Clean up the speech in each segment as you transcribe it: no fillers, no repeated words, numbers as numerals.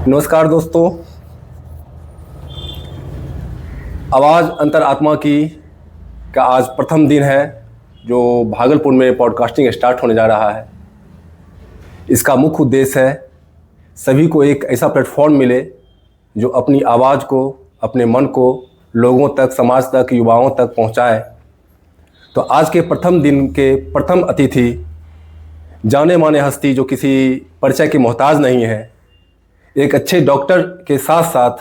नमस्कार दोस्तों। आवाज़ अंतरात्मा की का आज प्रथम दिन है जो भागलपुर में पॉडकास्टिंग स्टार्ट होने जा रहा है। इसका मुख्य उद्देश्य है सभी को एक ऐसा प्लेटफॉर्म मिले जो अपनी आवाज़ को, अपने मन को लोगों तक, समाज तक, युवाओं तक पहुंचाए। तो आज के प्रथम दिन के प्रथम अतिथि जाने माने हस्ती जो किसी परिचय के मोहताज नहीं है, एक अच्छे डॉक्टर के साथ साथ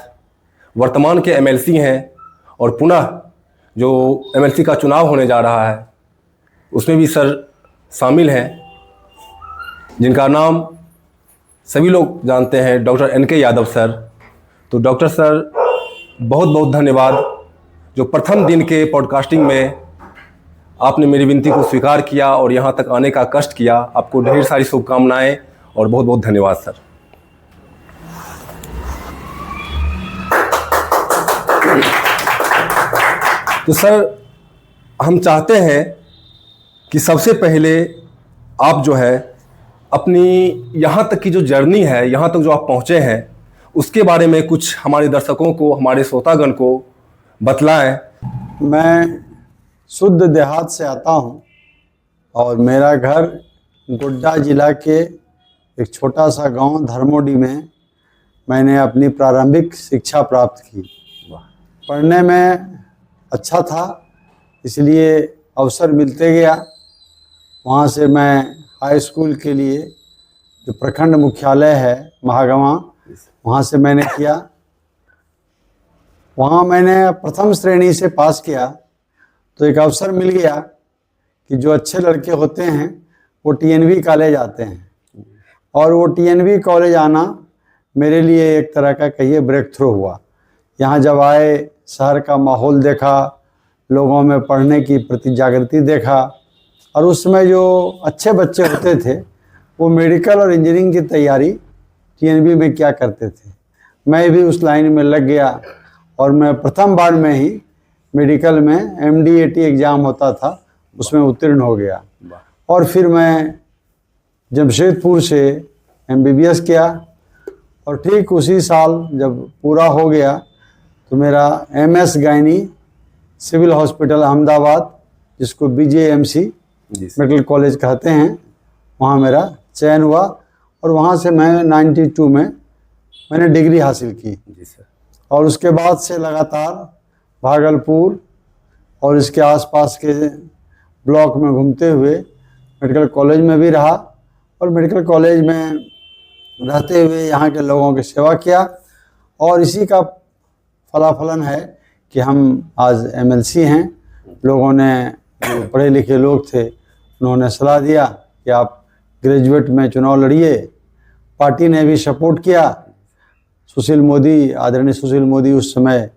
वर्तमान के एमएलसी हैं और पुनः जो एमएलसी का चुनाव होने जा रहा है उसमें भी सर शामिल हैं, जिनका नाम सभी लोग जानते हैं, डॉक्टर एनके यादव सर। तो डॉक्टर सर, बहुत बहुत धन्यवाद जो प्रथम दिन के पॉडकास्टिंग में आपने मेरी विनती को स्वीकार किया और यहाँ तक आने का कष्ट किया। आपको ढेर सारी शुभकामनाएं और बहुत बहुत धन्यवाद सर। तो सर, हम चाहते हैं कि सबसे पहले आप जो है अपनी यहाँ तक की जो जर्नी है, यहाँ तक जो आप पहुँचे हैं, उसके बारे में कुछ हमारे दर्शकों को, हमारे श्रोतागण को बतलाएं। मैं शुद्ध देहात से आता हूँ और मेरा घर गोड्डा जिला के एक छोटा सा गांव धर्मोडी में मैंने अपनी प्रारंभिक शिक्षा प्राप्त की। पढ़ने में अच्छा था, इसलिए अवसर मिलते गया। वहाँ से मैं हाई स्कूल के लिए जो प्रखंड मुख्यालय है महागवां, वहाँ से मैंने किया। वहाँ मैंने प्रथम श्रेणी से पास किया तो एक अवसर मिल गया कि जो अच्छे लड़के होते हैं वो टीएनवी कॉलेज आते हैं, और वो टीएनवी कॉलेज आना मेरे लिए एक तरह का कहिए ब्रेक थ्रू हुआ। यहाँ जब आए, शहर का माहौल देखा, लोगों में पढ़ने की प्रति जागृति देखा, और उस समय जो अच्छे बच्चे होते थे वो मेडिकल और इंजीनियरिंग की तैयारी टीएनवी में क्या करते थे। मैं भी उस लाइन में लग गया और मैं प्रथम बार में ही मेडिकल में एमडीएटी एग्ज़ाम होता था, उसमें उत्तीर्ण हो गया। और फिर मैं जमशेदपुर से एमबीबीएस किया, और ठीक उसी साल जब पूरा हो गया तो मेरा MS gynae civil hospital Ahmedabad, जिसको बीजेएमसी मेडिकल कॉलेज कहते हैं, वहाँ मेरा चयन हुआ। और वहाँ से मैं 92 में मैंने डिग्री हासिल की। जी सर। और उसके बाद से लगातार भागलपुर और इसके आसपास के ब्लॉक में घूमते हुए मेडिकल कॉलेज में भी रहा, और मेडिकल कॉलेज में रहते हुए यहाँ के लोगों की सेवा किया। और इसी का फलाफलन है कि हम आज एमएलसी हैं। लोगों ने, जो पढ़े लिखे लोग थे, उन्होंने सलाह दिया कि आप ग्रेजुएट में चुनाव लड़िए। पार्टी ने भी सपोर्ट किया। सुशील मोदी, आदरणीय सुशील मोदी उस समय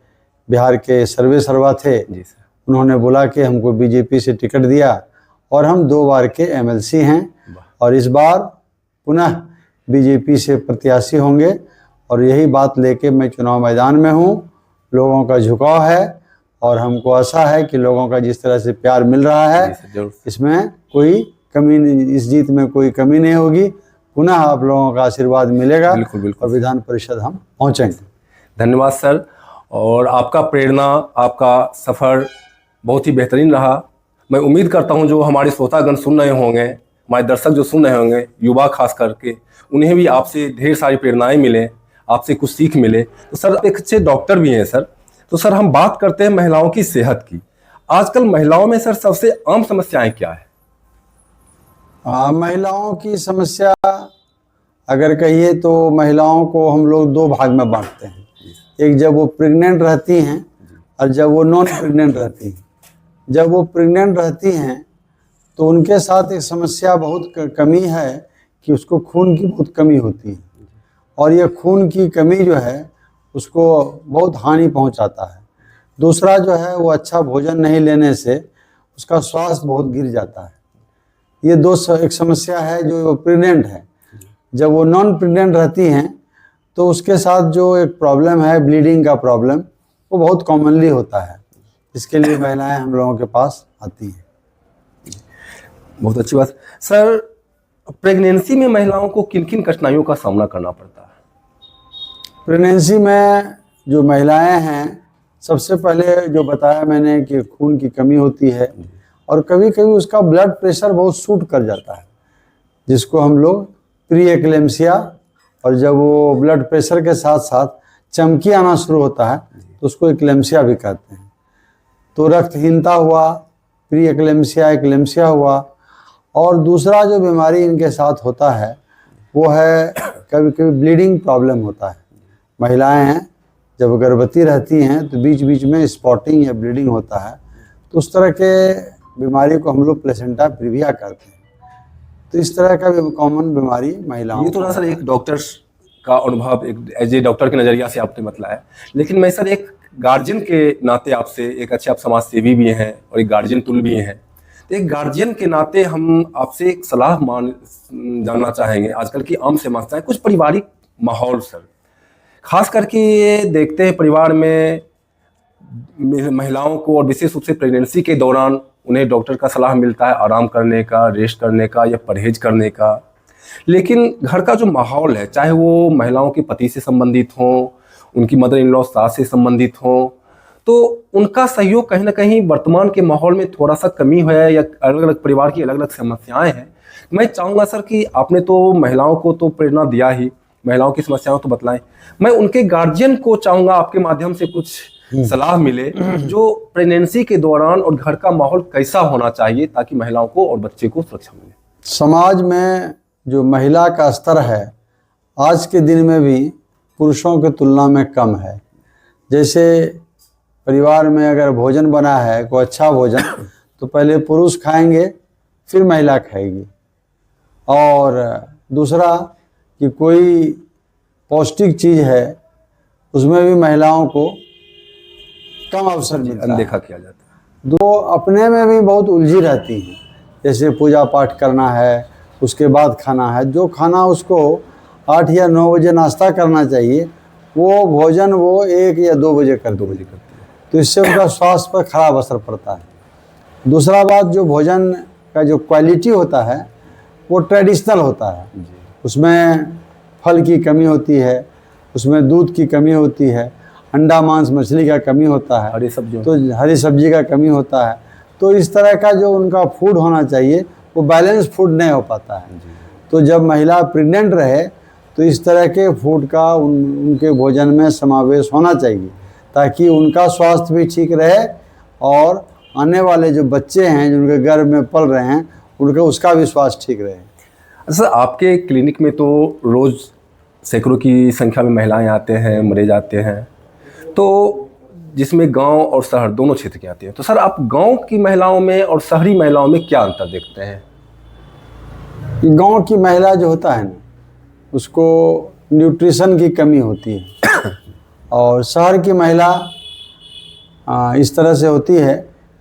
बिहार के सर्वा थे। उन्होंने बुला के हमको बीजेपी से टिकट दिया और हम 2 बार के एमएलसी हैं, और इस बार पुनः बीजेपी से प्रत्याशी होंगे। और यही बात लेके मैं चुनाव मैदान में हूँ। लोगों का झुकाव है और हमको आशा है कि लोगों का जिस तरह से प्यार मिल रहा है, इसमें कोई कमी नहीं, इस जीत में कोई कमी नहीं होगी। पुनः आप लोगों का आशीर्वाद मिलेगा। बिल्कुल बिल्कुल। और विधान परिषद हम पहुँचेंगे। धन्यवाद सर। और आपका प्रेरणा, आपका सफ़र बहुत ही बेहतरीन रहा। मैं उम्मीद करता हूं जो हमारे श्रोतागण सुन रहे होंगे, हमारे दर्शक जो सुन रहे होंगे, युवा खास करके, उन्हें भी आपसे ढेर सारी प्रेरणाएं मिले, आपसे कुछ सीख मिले। तो सर, एक अच्छे डॉक्टर भी हैं सर। तो सर, हम बात करते हैं महिलाओं की सेहत की। आजकल महिलाओं में सर सबसे आम समस्याएं क्या है? महिलाओं की समस्या अगर कहिए तो महिलाओं को हम लोग 2 भाग में बांटते हैं। एक जब वो प्रेग्नेंट रहती हैं और जब वो नॉन प्रेग्नेंट रहती हैं। जब वो प्रेग्नेंट रहती हैं तो उनके साथ एक समस्या बहुत कमी है कि उसको खून की बहुत कमी होती है, और ये खून की कमी जो है उसको बहुत हानि पहुंचाता है। दूसरा जो है वो अच्छा भोजन नहीं लेने से उसका स्वास्थ्य बहुत गिर जाता है। ये एक समस्या है जो प्रेग्नेंट है। जब वो नॉन प्रेग्नेंट रहती हैं तो उसके साथ जो एक प्रॉब्लम है, ब्लीडिंग का प्रॉब्लम, वो बहुत कॉमनली होता है। इसके लिए महिलाएं हम लोगों के पास आती हैं। बहुत अच्छी बात सर। प्रेगनेंसी में महिलाओं को किन किन कठिनाइयों का सामना करना पड़ता है? प्रेगनेंसी में जो महिलाएं हैं, सबसे पहले जो बताया मैंने कि खून की कमी होती है और कभी कभी उसका ब्लड प्रेशर बहुत शूट कर जाता है, जिसको हम लोग प्री एक्लेम्सिया, और जब वो ब्लड प्रेशर के साथ साथ चमकी आना शुरू होता है तो उसको एक्लेम्सिया भी कहते हैं। तो रक्तहीनता हुआ, प्री एक्लेम्सिया, एक्लेम्सिया हुआ। और दूसरा जो बीमारी इनके साथ होता है वो है कभी कभी ब्लीडिंग प्रॉब्लम होता है। महिलाएं हैं जब गर्भवती रहती हैं तो बीच बीच में स्पॉटिंग या ब्लीडिंग होता है, तो उस तरह के बीमारी को हम लोग प्लेसेंटा प्रीविया करते हैं। तो इस तरह का कॉमन बीमारी महिलाओं ये थोड़ा सर एक डॉक्टर का अनुभव, एक एज ए डॉक्टर के नज़रिया से आपने बताया, लेकिन मैं सर एक गार्जियन के नाते आपसे, एक अच्छे आप समाज सेवी भी हैं और एक गार्जियन तुल भी हैं, तो एक गार्जियन के नाते हम आपसे एक सलाह जानना चाहेंगे। आजकल की आम समस्या है कुछ पारिवारिक माहौल सर, खास करके ये देखते हैं परिवार में महिलाओं को, और विशेष रूप से प्रेगनेंसी के दौरान उन्हें डॉक्टर का सलाह मिलता है आराम करने का, रेस्ट करने का या परहेज करने का, लेकिन घर का जो माहौल है, चाहे वो महिलाओं के पति से संबंधित हो, उनकी मदर इन लॉ सास से संबंधित हो, तो उनका सहयोग कहीं ना कहीं वर्तमान के माहौल में थोड़ा सा कमी है, या अलग अलग परिवार की अलग अलग समस्याएं हैं। मैं चाहूँगा सर कि आपने तो महिलाओं को तो प्रेरणा दिया ही, महिलाओं की समस्याओं तो बतलाएं, मैं उनके गार्जियन को चाहूँगा आपके माध्यम से कुछ सलाह मिले जो प्रेगनेंसी के दौरान और घर का माहौल कैसा होना चाहिए ताकि महिलाओं को और बच्चे को सुरक्षा मिले। समाज में जो महिला का स्तर है आज के दिन में भी पुरुषों की तुलना में कम है। जैसे परिवार में अगर भोजन बना है, कोई अच्छा भोजन, तो पहले पुरुष खाएंगे फिर महिला खाएगी। और दूसरा कि कोई पौष्टिक चीज़ है उसमें भी महिलाओं को कम अवसर मिलता है, अनदेखा किया जाता है। दो अपने में भी बहुत उलझी रहती हैं। जैसे पूजा पाठ करना है, उसके बाद खाना है, जो खाना उसको 8 या 9 बजे नाश्ता करना चाहिए वो भोजन वो 1 या 2 बजे करती है, तो इससे उनका स्वास्थ्य पर खराब असर पड़ता है। दूसरा बात, जो भोजन का जो क्वालिटी होता है वो ट्रेडिशनल होता है, उसमें फल की कमी होती है, उसमें दूध की कमी होती है, अंडा मांस मछली का कमी होता है, हरी सब्जी, तो हरी सब्जी का कमी होता है। तो इस तरह का जो उनका फूड होना चाहिए वो बैलेंस फूड नहीं हो पाता है। तो जब महिला प्रेग्नेंट रहे तो इस तरह के फूड का उनके भोजन में समावेश होना चाहिए ताकि उनका स्वास्थ्य भी ठीक रहे और आने वाले जो बच्चे हैं जो उनके गर्भ में पल रहे हैं उनका उसका भी स्वास्थ्य ठीक रहे। अच्छा, आपके क्लिनिक में तो रोज़ सैकड़ों की संख्या में महिलाएं आते हैं, मरीज आते हैं, तो जिसमें गांव और शहर दोनों क्षेत्र के आते हैं, तो सर आप गांव की महिलाओं में और शहरी महिलाओं में क्या अंतर देखते हैं? गांव की महिला जो होता है ना उसको न्यूट्रिशन की कमी होती है और शहर की महिला इस तरह से होती है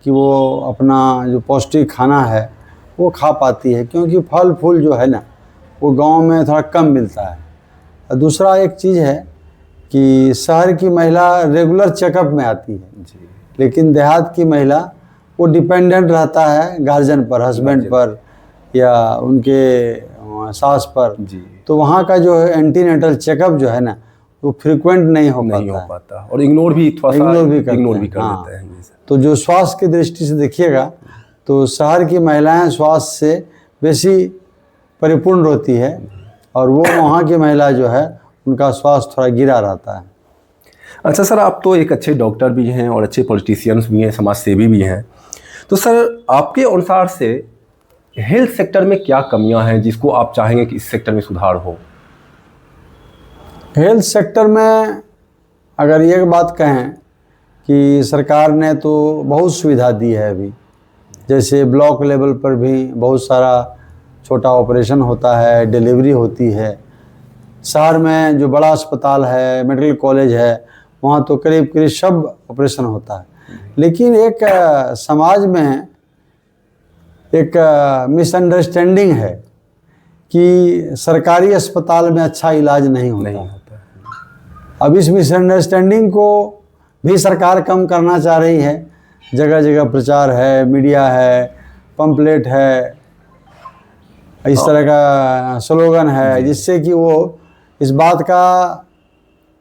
कि वो अपना जो पौष्टिक खाना है वो खा पाती है, क्योंकि फल फूल जो है ना वो गांव में थोड़ा कम मिलता है। और दूसरा एक चीज़ है कि शहर की महिला रेगुलर चेकअप में आती है जी, लेकिन देहात की महिला वो डिपेंडेंट रहता है गार्जियन पर, हस्बैंड पर या उनके सास पर जी, तो वहाँ का जो है एंटीनेटल चेकअप जो है ना वो फ्रिक्वेंट नहीं हो पाता और इग्नोर भी थोड़ा सा इग्नोर भी कर हाँ। देते हैं। तो जो स्वास्थ्य की दृष्टि से देखिएगा तो शहर की महिलाएं स्वास्थ्य से बेसी परिपूर्ण होती है और वो वहाँ की महिला जो है उनका स्वास्थ्य थोड़ा गिरा रहता है। अच्छा सर, आप तो एक अच्छे डॉक्टर भी हैं और अच्छे पॉलिटिशियंस भी हैं, समाज सेवी भी हैं, तो सर आपके अनुसार से हेल्थ सेक्टर में क्या कमियां हैं जिसको आप चाहेंगे कि इस सेक्टर में सुधार हो? हेल्थ सेक्टर में अगर एक बात कहें कि सरकार ने तो बहुत सुविधा दी है अभी, जैसे ब्लॉक लेवल पर भी बहुत सारा छोटा ऑपरेशन होता है, डिलीवरी होती है। शहर में जो बड़ा अस्पताल है, मेडिकल कॉलेज है, वहाँ तो करीब करीब सब ऑपरेशन होता है। लेकिन एक समाज में एक मिसअंडरस्टैंडिंग है कि सरकारी अस्पताल में अच्छा इलाज नहीं होता। अब इस मिसअंडरस्टैंडिंग को भी सरकार कम करना चाह रही है। जगह जगह प्रचार है, मीडिया है, पंपलेट है, इस तरह का स्लोगन है, जिससे कि वो इस बात का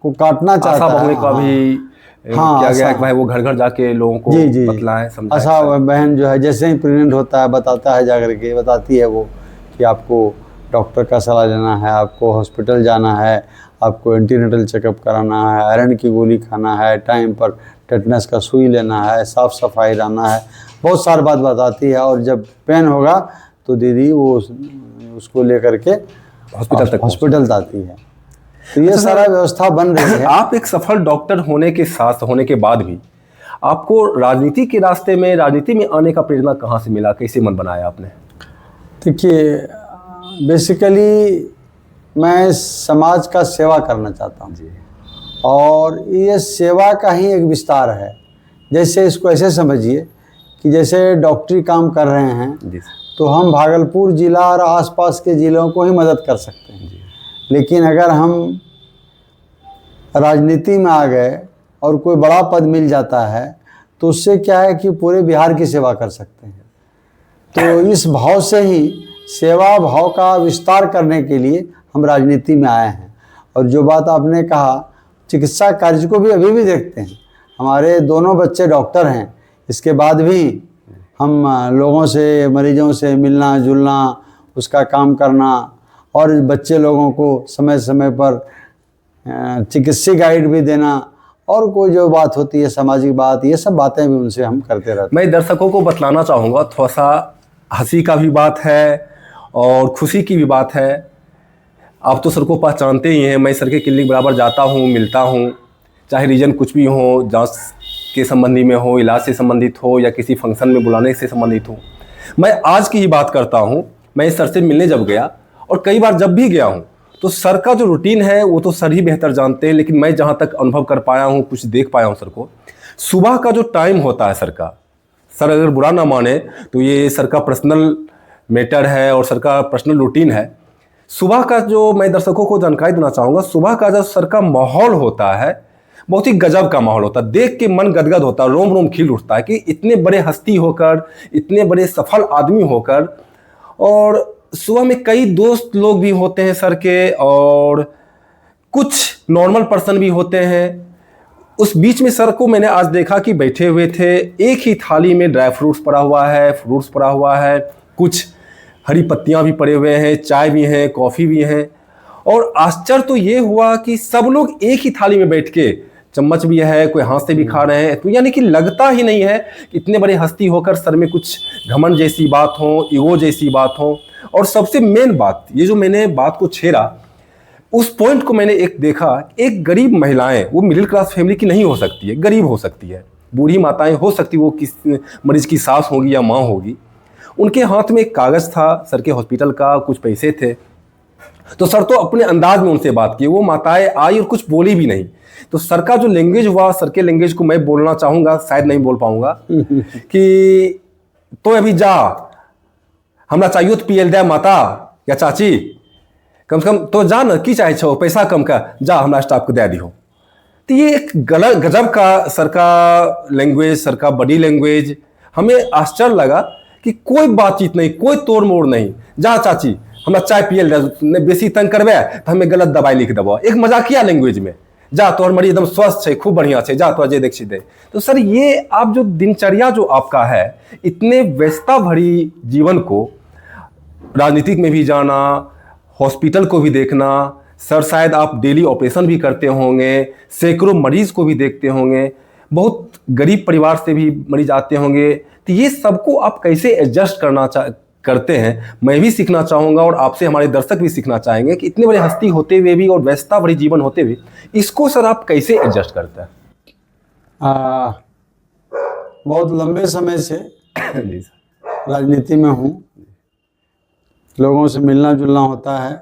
को काटना चाहता आशा है। बहुएं का भी हाँ, किया गया है आशा- कि भाई वो घर घर जाके लोगों को जी जी बतलाएं, समझाएं। आशा बहन जो है जैसे ही प्रेग्नेंट होता है बताता है, जाकर के बताती है वो कि आपको डॉक्टर का सलाह लेना है, आपको हॉस्पिटल जाना है, आपको एंटीनेटल चेकअप कराना है, आयरन की गोली खाना है, टाइम पर टेटनस का सुई लेना है, साफ़ सफाई रहना है, बहुत सारी बात बताती है। और जब पेन होगा तो दीदी वो उसको लेकर के हॉस्पिटल आती है। तो ये सारा व्यवस्था बन रही है। आप एक सफल डॉक्टर होने के बाद भी आपको राजनीति के रास्ते में, राजनीति में आने का प्रेरणा कहाँ से मिला, कैसे मन बनाया आपने? देखिए, बेसिकली मैं समाज का सेवा करना चाहता हूँ और ये सेवा का ही एक विस्तार है। जैसे इसको ऐसे समझिए कि जैसे डॉक्टरी काम कर रहे हैं तो हम भागलपुर ज़िला और आसपास के ज़िलों को ही मदद कर सकते हैं, लेकिन अगर हम राजनीति में आ गए और कोई बड़ा पद मिल जाता है तो उससे क्या है कि पूरे बिहार की सेवा कर सकते हैं। तो इस भाव से ही सेवा भाव का विस्तार करने के लिए हम राजनीति में आए हैं। और जो बात आपने कहा, चिकित्सा कार्य को भी अभी भी देखते हैं। हमारे दोनों बच्चे डॉक्टर हैं, इसके बाद भी हम लोगों से, मरीजों से मिलना जुलना, उसका काम करना और बच्चे लोगों को समय समय पर चिकित्सीय गाइड भी देना और कोई जो बात होती है सामाजिक बात, ये सब बातें भी उनसे हम करते रहते हैं। मैं दर्शकों को बतलाना चाहूँगा, थोड़ा सा हंसी का भी बात है और खुशी की भी बात है। आप तो सर को पहचानते ही हैं, मैं सर के क्लिनिक बराबर जाता हूँ, मिलता हूँ, चाहे रीजन कुछ भी हो, जांच के संबंधी में हो, इलाज से संबंधित हो या किसी फंक्शन में बुलाने से संबंधित हो। मैं आज की ही बात करता हूँ, मैं सर से मिलने जब गया और कई बार जब भी गया हूँ तो सर का जो रूटीन है वो तो सर ही बेहतर जानते हैं, लेकिन मैं जहाँ तक अनुभव कर पाया हूँ, कुछ देख पाया हूँ सर को, सुबह का जो टाइम होता है सर का, सर अगर बुरा ना माने तो ये सर का पर्सनल मैटर है और सर का पर्सनल रूटीन है। सुबह का जो मैं दर्शकों को जानकारी देना चाहूँगा, सुबह का जो सर का माहौल होता है बहुत ही गजब का माहौल होता है, देख के मन गदगद होता है, रोम रोम खिल उठता है कि इतने बड़े हस्ती होकर, इतने बड़े सफल आदमी होकर, और सुबह में कई दोस्त लोग भी होते हैं सर के और कुछ नॉर्मल पर्सन भी होते हैं। उस बीच में सर को मैंने आज देखा कि बैठे हुए थे, एक ही थाली में ड्राई फ्रूट्स पड़ा हुआ है, फ्रूट्स पड़ा हुआ है, कुछ हरी पत्तियां भी पड़े हुए हैं, चाय भी है, कॉफ़ी भी है। और आश्चर्य तो ये हुआ कि सब लोग एक ही थाली में बैठ के, चम्मच भी है, कोई हाथ से भी खा रहे हैं, तो यानी कि लगता ही नहीं है कि इतने बड़े हस्ती होकर सर में कुछ घमंड जैसी बात हो, ईगो जैसी बात हो। और सबसे मेन बात, ये जो मैंने बात को छेड़ा, उस पॉइंट को मैंने एक देखा, एक गरीब महिलाएं, वो मिडिल क्लास फैमिली की नहीं हो सकती है, गरीब हो सकती है, बूढ़ी माताएं हो सकती, वो किस मरीज की सास होगी या माँ होगी, उनके हाथ में एक कागज़ था सर के हॉस्पिटल का, कुछ पैसे थे। तो सर तो अपने अंदाज में उनसे बात की, वो माताएं आई और कुछ बोली भी नहीं। तो सर का जो लैंग्वेज हुआ, सर के लैंग्वेज को मैं बोलना चाहूँगा, शायद नहीं बोल पाऊँगा कि तो अभी जा, हमरा चाहिए तो पियल दे माता या चाची, कम से कम तो जा न, की चाहे छो, पैसा कम का, जा हमरा स्टाफ को दे दिहो। तो ये एक गजब का सर का लैंग्वेज, सर का बॉडी लैंग्वेज, हमें आश्चर्य लगा कि कोई बातचीत नहीं, कोई तोड़ मोड़ नहीं, जा चाची हमरा चाय पियल दे, बेसी तंग करबे तो हमें गलत दवाई लिख देबो, एक मजाकिया लैंग्वेज में, जा तोहर मरीज एकदम स्वस्थ है, खूब बढ़िया है, जा तो अजय दीक्षित दे। तो सर ये आप जो दिनचर्या जो आपका है, इतने व्यस्तता भरी जीवन को, राजनीतिक में भी जाना, हॉस्पिटल को भी देखना, सर शायद आप डेली ऑपरेशन भी करते होंगे, सैकड़ों मरीज को भी देखते होंगे, बहुत गरीब परिवार से भी मरीज आते होंगे, तो ये सबको आप कैसे एडजस्ट करते हैं, मैं भी सीखना चाहूँगा और आपसे हमारे दर्शक भी सीखना चाहेंगे कि इतने बड़े हस्ती होते हुए भी और व्यस्तता भरी जीवन होते हुए इसको सर आप कैसे एडजस्ट करते हैं? बहुत लंबे समय से राजनीति में हूँ, लोगों से मिलना जुलना होता है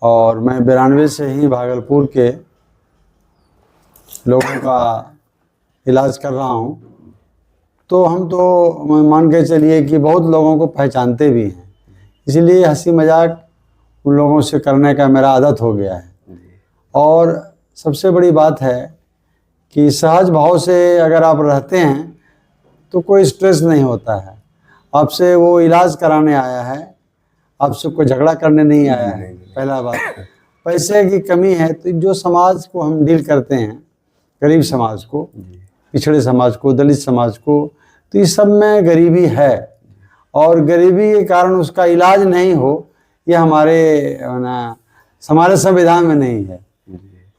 और मैं 92 से ही भागलपुर के लोगों का इलाज कर रहा हूँ। तो हम तो मान के चलिए कि बहुत लोगों को पहचानते भी हैं, इसलिए हंसी मजाक उन लोगों से करने का मेरा आदत हो गया है। और सबसे बड़ी बात है कि सहज भाव से अगर आप रहते हैं तो कोई स्ट्रेस नहीं होता है। आपसे वो इलाज कराने आया है, आपसे कोई झगड़ा करने नहीं आया है, पहला बात। पैसे की कमी है, तो जो समाज को हम डील करते हैं, गरीब समाज को, पिछड़े समाज को, दलित समाज को, तो इस सब में गरीबी है और गरीबी के कारण उसका इलाज नहीं हो, ये हमारे संविधान में नहीं है,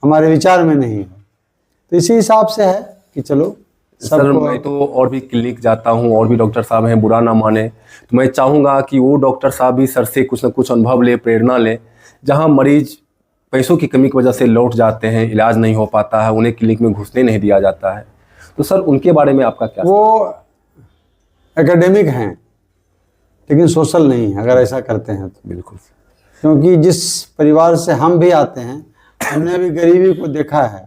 हमारे विचार में नहीं है। तो इसी हिसाब से है कि चलो सर, मैं तो और भी क्लिनिक जाता हूँ और भी डॉक्टर साहब हैं, बुरा ना माने, तो मैं चाहूँगा कि वो डॉक्टर साहब भी सर से कुछ ना कुछ अनुभव ले, प्रेरणा ले। जहाँ मरीज पैसों की कमी की वजह से लौट जाते हैं, इलाज नहीं हो पाता है, उन्हें क्लिनिक में घुसने नहीं दिया जाता है, तो सर उनके बारे में आपका क्या? वो एकेडमिक हैं लेकिन सोशल नहीं है अगर ऐसा करते हैं तो। बिल्कुल, क्योंकि जिस परिवार से हम भी आते हैं, हमने भी गरीबी को देखा है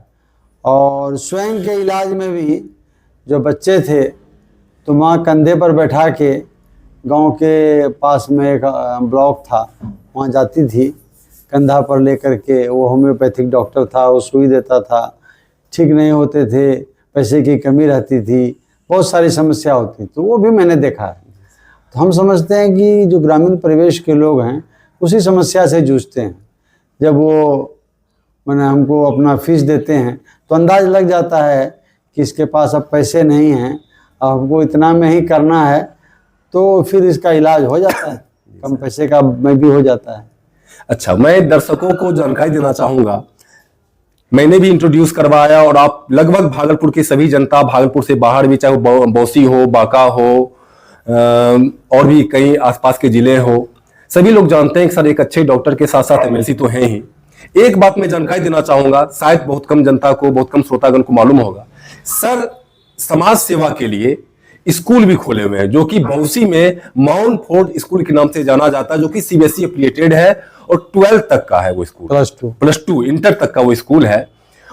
और स्वयं के इलाज में भी जो बच्चे थे तो माँ कंधे पर बैठा के, गांव के पास में एक ब्लॉक था, वहाँ जाती थी, कंधा पर लेकर के, वो होम्योपैथिक डॉक्टर था, वो सुई देता था, ठीक नहीं होते थे, पैसे की कमी रहती थी, बहुत सारी समस्या होती, तो वो भी मैंने देखा है। तो हम समझते हैं कि जो ग्रामीण परिवेश के लोग हैं उसी समस्या से जूझते हैं। जब वो मैंने हमको अपना फीस देते हैं तो अंदाज लग जाता है कि इसके पास अब पैसे नहीं हैं, अब हमको इतना में ही करना है, तो फिर इसका इलाज हो जाता है, कम पैसे का में भी हो जाता है। अच्छा, मैं दर्शकों को जानकारी देना चाहूँगा, मैंने भी इंट्रोड्यूस करवाया और आप लगभग भागलपुर की सभी जनता, भागलपुर से बाहर भी, चाहे वो बौसी हो, बांका हो और भी कई आसपास के जिले हो, सभी लोग जानते हैं कि सर एक अच्छे डॉक्टर के साथ साथ एमएलसी तो हैं ही। एक बात मैं जानकारी देना चाहूंगा, शायद बहुत कम जनता को, बहुत कम श्रोतागण को मालूम होगा, सर समाज सेवा के लिए स्कूल भी खोले हुए हैं, जो कि बौसी में माउंट फोर्ड स्कूल के नाम से जाना जाता है, जो कि सीबीएसई एफिलिएटेड है और 12th तक का है वो स्कूल, प्लस टू इंटर तक का वो स्कूल है।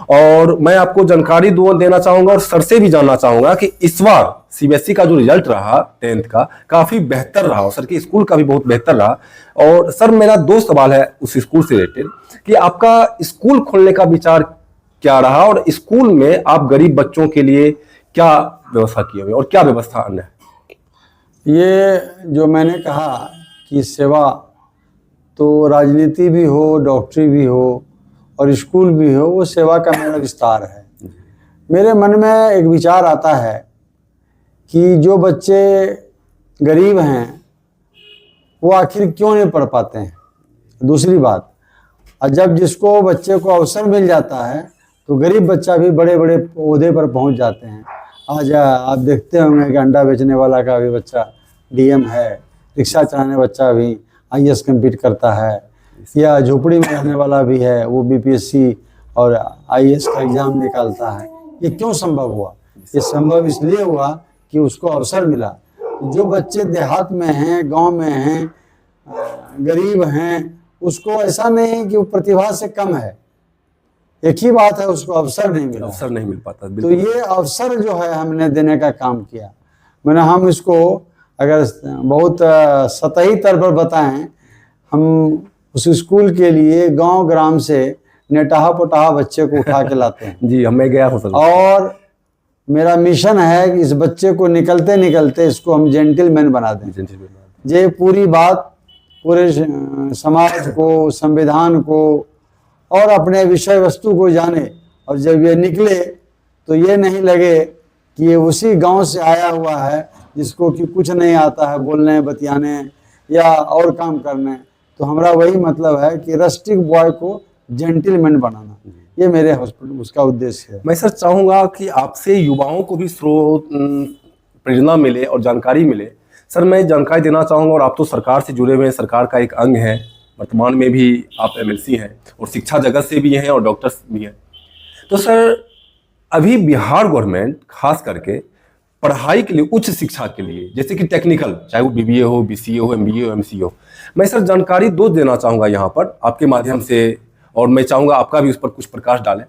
और मैं आपको जानकारी देना चाहूंगा और सर से भी जानना चाहूंगा कि इस बार सीबीएसई का जो रिजल्ट रहा 10th का, काफी बेहतर रहा और सर के स्कूल का भी बहुत बेहतर रहा। और सर मेरा दो सवाल है उस स्कूल से रिलेटेड कि आपका स्कूल खोलने का विचार क्या रहा और स्कूल में आप गरीब बच्चों के लिए क्या व्यवस्था किए हुए और क्या व्यवस्था अन्य है? ये जो मैंने कहा कि सेवा तो राजनीति भी हो, डॉक्टरी भी हो और स्कूल भी हो, वो सेवा का मेरा विस्तार है। मेरे मन में एक विचार आता है कि जो बच्चे गरीब हैं वो आखिर क्यों नहीं पढ़ पाते हैं। दूसरी बात, और जब जिसको बच्चे को अवसर मिल जाता है तो गरीब बच्चा भी बड़े बड़े ओहदे पर पहुंच जाते हैं। आज आप देखते होंगे कि अंडा बेचने वाला का भी बच्चा डीएम है, रिक्शा चलाने बच्चा भी आईएएस कम्पीट करता है, या झोपड़ी में रहने वाला भी है, वो बीपीएससी और आईएएस का एग्जाम निकालता है। ये क्यों संभव हुआ? ये संभव इसलिए हुआ कि उसको अवसर मिला। जो बच्चे देहात में हैं, गांव में हैं, गरीब हैं, उसको ऐसा नहीं कि वो प्रतिभा से कम है, एक ही बात है, उसको अवसर नहीं मिला, अवसर नहीं मिल पाता। तो ये अवसर जो है हमने देने का काम किया। मैंने हम इसको अगर बहुत सतही तौर पर बताएं, हम उस स्कूल के लिए गांव ग्राम से नेटाहा पोटाहा बच्चे को उठा के लाते हैं। जी, मैं गया हूँ सर। और मेरा मिशन है कि इस बच्चे को निकलते निकलते इसको हम जेंटलमैन बना दें। ये पूरी बात पूरे समाज को, संविधान को और अपने विषय वस्तु को जाने, और जब ये निकले तो ये नहीं लगे कि ये उसी गांव से आया हुआ है जिसको कि कुछ नहीं आता है बोलने, बतियाने या और काम करने। तो हमारा वही मतलब है कि रस्टिक बॉय को जेंटलमैन बनाना, ये मेरे हॉस्पिटल उसका उद्देश्य है। मैं सर चाहूँगा कि आपसे युवाओं को भी स्रोत प्रेरणा मिले और जानकारी मिले। सर मैं जानकारी देना चाहूँगा, और आप तो सरकार से जुड़े हुए हैं, सरकार का एक अंग है, वर्तमान में भी आप एमएलसी हैं और शिक्षा जगत से भी हैं और डॉक्टर्स भी हैं। तो सर अभी बिहार गवर्नमेंट खास करके पढ़ाई के लिए, उच्च शिक्षा के लिए, जैसे कि टेक्निकल, चाहे वो बीबीए हो, बीसीए हो, एमबीए हो, एमसीए हो, मैं सर जानकारी दो देना चाहूँगा यहाँ पर आपके माध्यम से, और मैं चाहूँगा आपका भी उस पर कुछ प्रकाश डालें।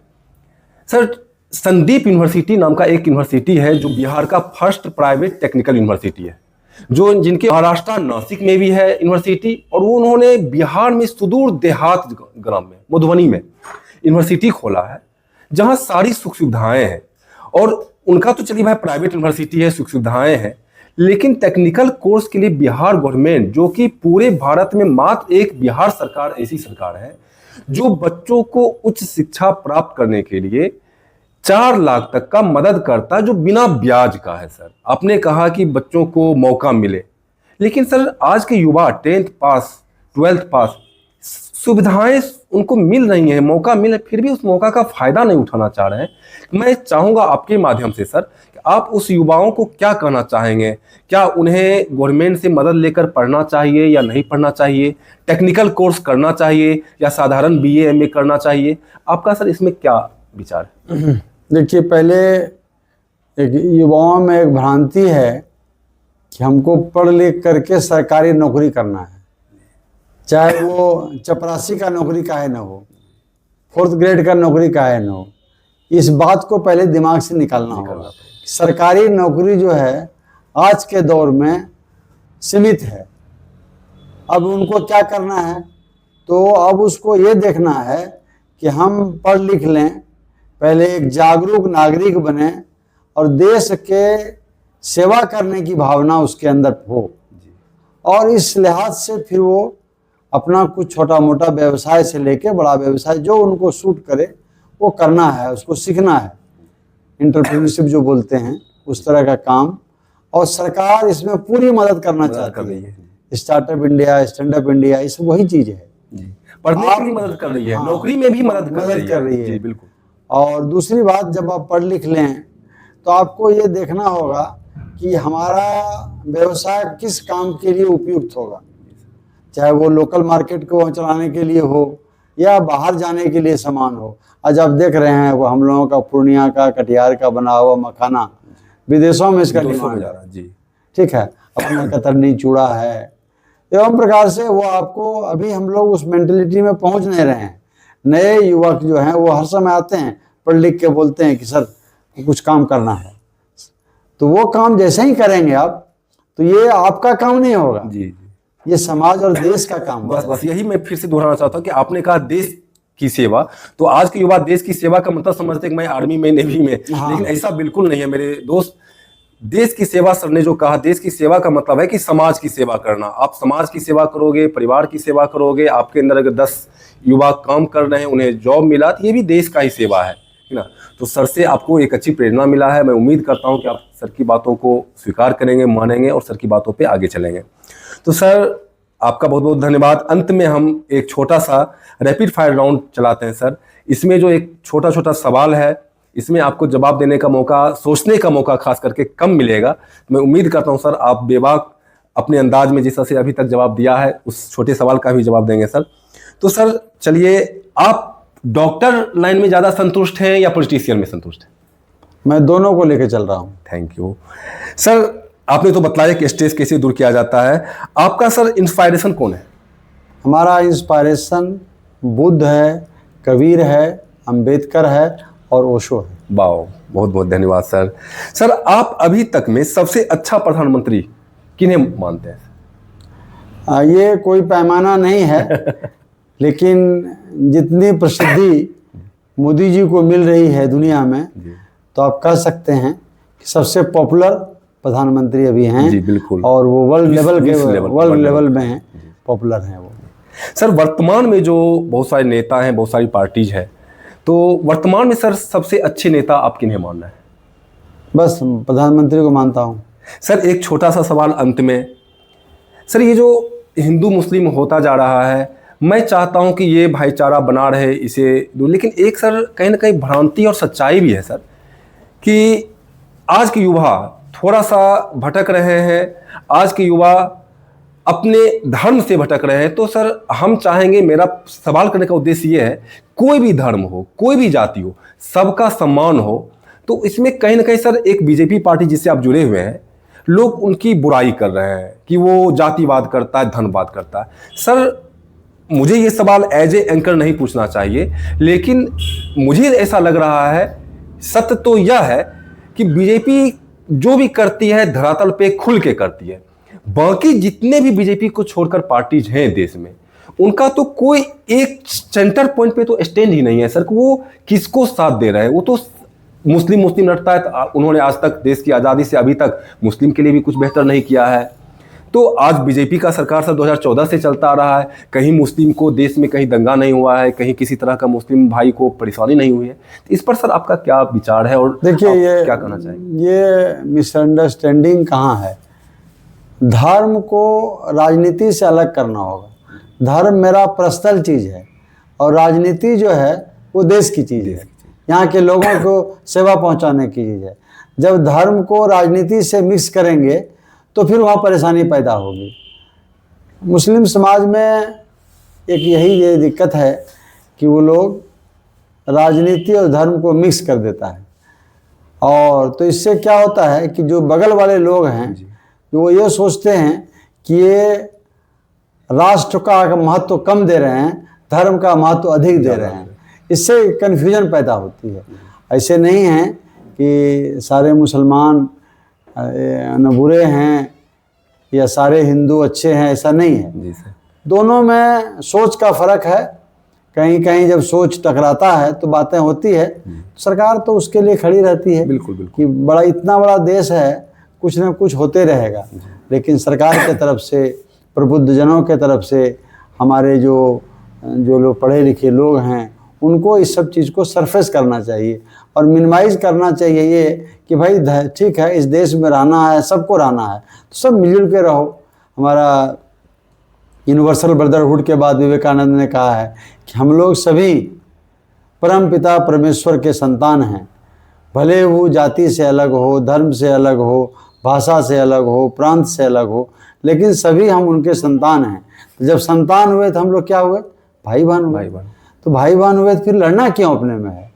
सर संदीप यूनिवर्सिटी नाम का एक यूनिवर्सिटी है जो बिहार का फर्स्ट प्राइवेट टेक्निकल यूनिवर्सिटी है, जो जिनके महाराष्ट्र नासिक में भी है यूनिवर्सिटी, और वो उन्होंने बिहार में सुदूर देहात ग्राम में, मधुबनी में यूनिवर्सिटी खोला है, जहाँ सारी सुख सुविधाएं हैं। और उनका तो चलिए भाई प्राइवेट यूनिवर्सिटी है, सुख सुविधाएं हैं, लेकिन टेक्निकल कोर्स के लिए बिहार गवर्नमेंट, जो कि पूरे भारत में मात्र एक बिहार सरकार ऐसी सरकार है जो बच्चों को उच्च शिक्षा प्राप्त करने के लिए 4 लाख तक का मदद करता है, जो बिना ब्याज का है। सर आपने कहा कि बच्चों को मौका मिले, लेकिन सर आज के युवा 10th पास 12th पास सुविधाएं उनको मिल रही हैं, मौका मिले, फिर भी उस मौका का फायदा नहीं उठाना चाह रहे हैं। मैं चाहूंगा आपके माध्यम से सर कि आप उस युवाओं को क्या कहना चाहेंगे? क्या उन्हें गवर्नमेंट से मदद लेकर पढ़ना चाहिए या नहीं पढ़ना चाहिए? टेक्निकल कोर्स करना चाहिए या साधारण BA MA करना चाहिए? आपका सर इसमें क्या विचार है? देखिए, पहले एक युवाओं में एक भ्रांति है कि हमको पढ़ लिख करके सरकारी नौकरी करना है, चाहे वो चपरासी का नौकरी काहे न हो, 4th ग्रेड का नौकरी काहे न हो। इस बात को पहले दिमाग से निकालना होगा। सरकारी नौकरी जो है आज के दौर में सीमित है। अब उनको क्या करना है, तो अब उसको ये देखना है कि हम पढ़ लिख लें, पहले एक जागरूक नागरिक बने और देश के सेवा करने की भावना उसके अंदर हो, और इस लिहाज से फिर वो अपना कुछ छोटा मोटा व्यवसाय से लेके बड़ा व्यवसाय जो उनको सूट करे वो करना है, उसको सीखना है। एंटरप्रेन्योरशिप जो बोलते हैं उस तरह का काम, और सरकार इसमें पूरी मदद करना चाहती है। Startup India, stand up India, इस वही चीज़ है। पढ़ने में भी मदद कर रही है, नौकरी में भी मदद कर रही है। बिल्कुल। और दूसरी बात, जब आप पढ़ लिख लें तो आपको ये देखना होगा कि हमारा व्यवसाय किस काम के लिए उपयुक्त होगा, चाहे वो लोकल मार्केट को चलाने के लिए हो या बाहर जाने के लिए सामान हो। आज आप देख रहे हैं वो हम लोगों का पूर्णिया का, कटिहार का बना हुआ मखाना विदेशों में इसका डिमांड है जी, ठीक है। अपना कतरनी चूड़ा है, एवं प्रकार से वो आपको, अभी हम लोग उस मेंटलिटी में पहुंच नहीं रहे हैं। नए युवक जो हैं वो हर समय आते हैं, पढ़ लिख के बोलते हैं कि सर कुछ काम करना है, तो वो काम जैसे ही करेंगे आप, तो ये आपका काम नहीं होगा जी, ये समाज और देश का काम। बस यही मैं फिर से दोहराना चाहता हूँ कि आपने कहा देश की सेवा, तो आज के युवा देश की सेवा का मतलब समझते हैं कि मैं आर्मी में, नेवी में, लेकिन ऐसा बिल्कुल नहीं है मेरे दोस्त। देश की सेवा, सर ने जो कहा, देश की सेवा का मतलब है कि समाज की सेवा करना। आप समाज की सेवा करोगे, परिवार की सेवा करोगे, आपके अंदर अगर 10 युवा काम कर रहे हैं, उन्हें जॉब मिला, तो ये भी देश का ही सेवा है ना। तो सर से आपको एक अच्छी प्रेरणा मिला है। मैं उम्मीद करता हूँ कि आप सर की बातों को स्वीकार करेंगे, मानेंगे और सर की बातों पर आगे चलेंगे। तो सर आपका बहुत बहुत धन्यवाद। अंत में हम एक छोटा सा रैपिड फायर राउंड चलाते हैं सर। इसमें जो एक छोटा छोटा सवाल है, इसमें आपको जवाब देने का मौका, सोचने का मौका खास करके कम मिलेगा। मैं उम्मीद करता हूं सर आप बेबाक अपने अंदाज में जिस तरह से अभी तक जवाब दिया है, उस छोटे सवाल का भी जवाब देंगे सर। तो सर चलिए, आप डॉक्टर लाइन में ज़्यादा संतुष्ट हैं या पॉलिटिशियन में संतुष्ट हैं? मैं दोनों को लेकर चल रहा हूँ। Thank you sir. आपने तो बतलाया कि स्ट्रेस कैसे दूर किया जाता है। आपका सर इंस्पायरेशन कौन है? हमारा इंस्पायरेशन बुद्ध है, कबीर है, अंबेडकर है और ओशो है। वाह, बहुत बहुत धन्यवाद सर। सर आप अभी तक में सबसे अच्छा प्रधानमंत्री किन्हें मानते हैं? ये कोई पैमाना नहीं है लेकिन जितनी प्रसिद्धि मोदी जी को मिल रही है दुनिया में, तो आप कह सकते हैं कि सबसे पॉपुलर प्रधानमंत्री अभी हैं जी, बिल्कुल। और वो वर्ल्ड लेवल में हैं, पॉपुलर हैं वो। सर वर्तमान में जो बहुत सारे नेता हैं, बहुत सारी पार्टीज है, तो वर्तमान में सर सबसे अच्छे नेता आप किन्हें मानना है? बस प्रधानमंत्री को मानता हूँ। सर एक छोटा सा सवाल अंत में, सर ये जो हिंदू मुस्लिम होता जा रहा है, मैं चाहता हूं कि ये भाईचारा बना रहे, इसे, लेकिन एक सर कहीं ना कहीं भ्रांति और सच्चाई भी है सर कि आज के युवा थोड़ा सा भटक रहे हैं, आज के युवा अपने धर्म से भटक रहे हैं। तो सर हम चाहेंगे, मेरा सवाल करने का उद्देश्य ये है, कोई भी धर्म हो, कोई भी जाति हो, सबका सम्मान हो। तो इसमें कहीं ना कहीं सर एक बीजेपी पार्टी जिससे आप जुड़े हुए हैं, लोग उनकी बुराई कर रहे हैं कि वो जातिवाद करता है, धर्मवाद करता है। सर मुझे ये सवाल एज ए एंकर नहीं पूछना चाहिए, लेकिन मुझे ऐसा लग रहा है, सत्य तो यह है कि बीजेपी जो भी करती है धरातल पे खुल के करती है। बाकी जितने भी बीजेपी को छोड़कर पार्टीज हैं देश में, उनका तो कोई एक सेंटर पॉइंट पे तो स्टैंड ही नहीं है सर कि वो किसको साथ दे रहे हैं। वो तो मुस्लिम लड़ता है, तो उन्होंने आज तक देश की आज़ादी से अभी तक मुस्लिम के लिए भी कुछ बेहतर नहीं किया है। तो आज बीजेपी का सरकार सर 2014 से चलता आ रहा है, कहीं मुस्लिम को देश में कहीं दंगा नहीं हुआ है, कहीं किसी तरह का मुस्लिम भाई को परेशानी नहीं हुई है। तो इस पर सर आपका क्या विचार है और देखिए ये क्या कहना चाहिए? ये मिसअंडरस्टैंडिंग कहाँ है। धर्म को राजनीति से अलग करना होगा। धर्म मेरा पर्सनल चीज़ है और राजनीति जो है वो देश की चीज़ है, यहाँ के लोगों को सेवा पहुँचाने की चीज़ है। जब धर्म को राजनीति से मिक्स करेंगे तो फिर वहाँ परेशानी पैदा होगी। मुस्लिम समाज में एक यही दिक्कत है कि वो लोग राजनीति और धर्म को मिक्स कर देता है, और तो इससे क्या होता है कि जो बगल वाले लोग हैं जो वो ये सोचते हैं कि ये राष्ट्र का महत्व कम दे रहे हैं, धर्म का महत्व अधिक दे रहे हैं। इससे कन्फ्यूजन पैदा होती है। ऐसे नहीं है कि सारे मुसलमान न बुरे हैं या सारे हिंदू अच्छे हैं, ऐसा नहीं है। जी सर। दोनों में सोच का फ़र्क है। कहीं कहीं जब सोच टकराता है तो बातें होती है, सरकार तो उसके लिए खड़ी रहती है। बिल्कुल बिल्कुल। कि बड़ा इतना बड़ा देश है, कुछ ना कुछ होते रहेगा, लेकिन सरकार के तरफ से, प्रबुद्धजनों के तरफ से, हमारे जो लोग पढ़े लिखे लोग हैं उनको इस सब चीज़ को सरफेस करना चाहिए और मिनिमाइज करना चाहिए ये कि भाई ठीक है, इस देश में रहना है, सबको रहना है तो सब मिलजुल के रहो। हमारा यूनिवर्सल ब्रदरहुड के बाद विवेकानंद ने कहा है कि हम लोग सभी परम पिता परमेश्वर के संतान हैं, भले वो जाति से अलग हो, धर्म से अलग हो, भाषा से अलग हो, प्रांत से अलग हो, लेकिन सभी हम उनके संतान हैं। तो जब संतान हुए तो हम लोग क्या हुए? भाई बहन हुए। तो भाई बहन हुए तो फिर लड़ना क्यों अपने में है?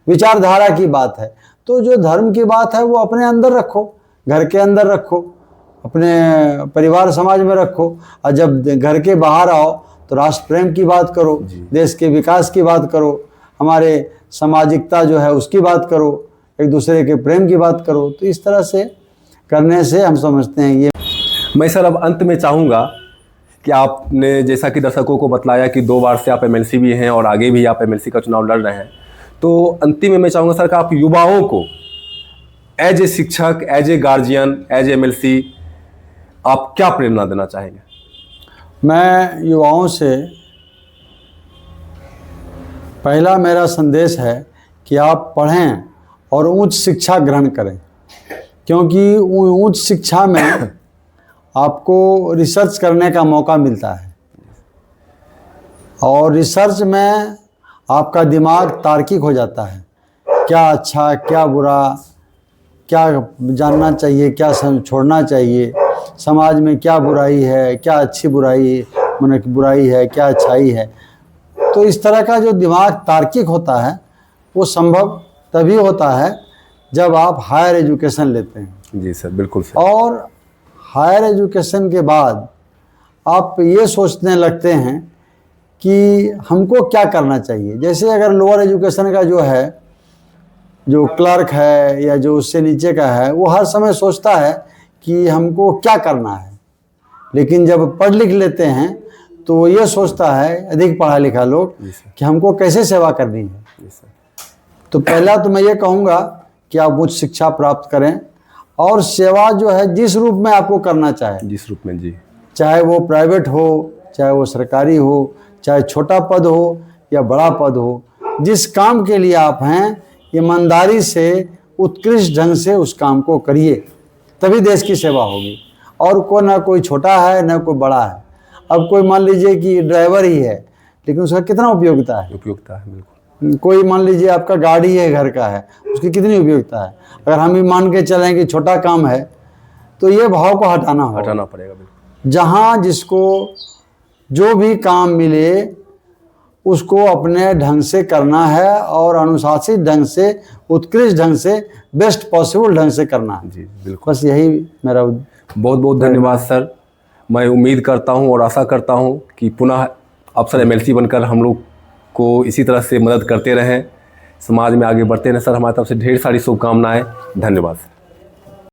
विचारधारा की बात है। तो जो धर्म की बात है वो अपने अंदर रखो, घर के अंदर रखो, अपने परिवार समाज में रखो, और जब घर के बाहर आओ तो राष्ट्र प्रेम की बात करो, देश के विकास की बात करो, हमारे सामाजिकता जो है उसकी बात करो, एक दूसरे के प्रेम की बात करो। तो इस तरह से करने से हम समझते हैं ये। मैं सर अब अंत में चाहूँगा कि आपने जैसा कि दर्शकों को बतलाया कि 2 बार से आप एमएलसी भी हैं और आगे भी आप एमएलसी का चुनाव लड़ रहे हैं, तो अंतिम में मैं चाहूँगा सर कि आप युवाओं को एज ए शिक्षक, as a guardian, as a MLC आप क्या प्रेरणा देना चाहेंगे? मैं युवाओं से पहला मेरा संदेश है कि आप पढ़ें और उच्च शिक्षा ग्रहण करें, क्योंकि उच्च शिक्षा में आपको रिसर्च करने का मौका मिलता है और रिसर्च में आपका दिमाग तार्किक हो जाता है। क्या अच्छा, क्या बुरा, क्या जानना चाहिए, क्या छोड़ना चाहिए, समाज में क्या बुराई है, क्या अच्छी बुराई बुराई है, क्या अच्छाई है। तो इस तरह का जो दिमाग तार्किक होता है वो संभव तभी होता है जब आप हायर एजुकेशन लेते हैं। जी सर, बिल्कुल सर। और हायर एजुकेशन के बाद आप ये सोचने लगते हैं कि हमको क्या करना चाहिए। जैसे अगर लोअर एजुकेशन का जो है, जो क्लर्क है या जो उससे नीचे का है, वो हर समय सोचता है कि हमको क्या करना है, लेकिन जब पढ़ लिख लेते हैं तो वो ये सोचता है, अधिक पढ़ा लिखा लोग, कि हमको कैसे सेवा करनी है। तो पहला तो मैं ये कहूँगा कि आप उच्च शिक्षा प्राप्त करें और सेवा जो है जिस रूप में आपको करना चाहे, जिस रूप में, जी, चाहे वो प्राइवेट हो, चाहे वो सरकारी हो, चाहे छोटा पद हो या बड़ा पद हो, जिस काम के लिए आप हैं ईमानदारी से उत्कृष्ट ढंग से उस काम को करिए, तभी देश की सेवा होगी। और कोई ना कोई छोटा है ना कोई बड़ा है। अब कोई मान लीजिए कि ड्राइवर ही है, लेकिन उसका कितना उपयोगिता है? उपयोगिता है, बिल्कुल। कोई मान लीजिए आपका गाड़ी है, घर का है, उसकी कितनी उपयोगिता है? अगर हम ही मान के चलें कि छोटा काम है, तो ये भाव को हटाना पड़ेगा। बिल्कुल। जहाँ जिसको जो भी काम मिले उसको अपने ढंग से करना है और अनुशासित ढंग से, उत्कृष्ट ढंग से, बेस्ट पॉसिबल ढंग से करना है। जी बिल्कुल। बस यही मेरा। बहुत बहुत धन्यवाद सर। मैं उम्मीद करता हूं और आशा करता हूं कि पुनः आप सर एमएलसी बनकर हम लोग को इसी तरह से मदद करते रहें, समाज में आगे बढ़ते रहें। सर हमारी तरफ से ढेर सारी शुभकामनाएं। धन्यवाद।